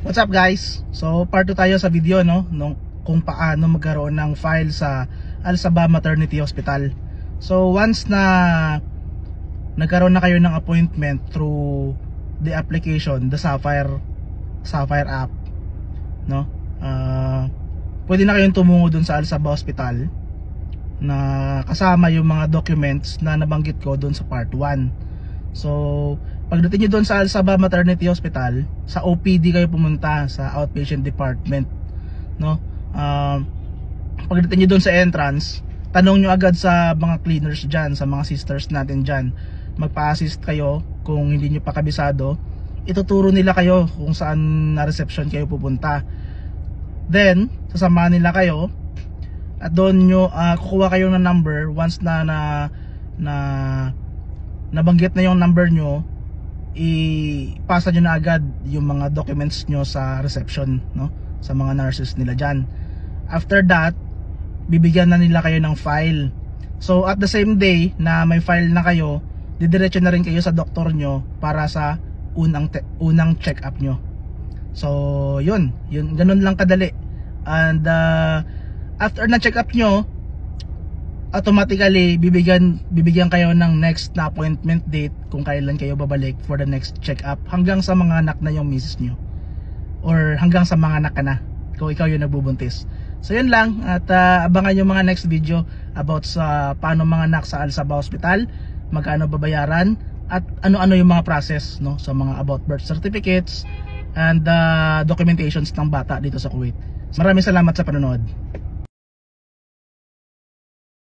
What's up guys? So part 2 tayo sa video nung kung paano magkaroon ng file sa Al Sabah Maternity Hospital. So once na nagkaroon na kayo ng appointment through the application, the Sapphire app, no? Pwede na kayong tumungo dun sa Al Sabah Hospital na kasama yung mga documents na nabanggit ko dun sa part 1. So pagdating nyo doon sa Al Sabah Maternity Hospital, sa OPD kayo pumunta, sa outpatient department, no? Pagdating nyo doon sa entrance, tanong nyo agad sa mga cleaners dyan, sa mga sisters natin dyan. Magpa-assist kayo kung hindi nyo pa kabisado. Ituturo nila kayo kung saan na reception kayo pupunta. Then, sasamahan nila kayo at doon nyo kukuha kayo ng number. Once na nabanggit na yung number nyo, ipasa nyo na agad yung mga documents nyo sa reception, no? Sa mga nurses nila dyan. After that, bibigyan na nila kayo ng file. So at the same day na may file na kayo, didiretso na rin kayo sa doktor nyo para sa unang check-up nyo. So yun, ganun lang kadali. And after na check-up nyo, automatically bibigyan kayo ng next na appointment date kung kailan kayo babalik for the next check-up, hanggang sa mga anak na yung misis nyo, or hanggang sa mga anak ka na kung ikaw yung nagbubuntis. So yun lang, at abangan yung mga next video about sa paano mga anak sa Al Sabah Hospital, magkano babayaran, at ano-ano yung mga process, no, sa mga about birth certificates and documentations ng bata dito sa Kuwait. Maraming salamat sa panonood.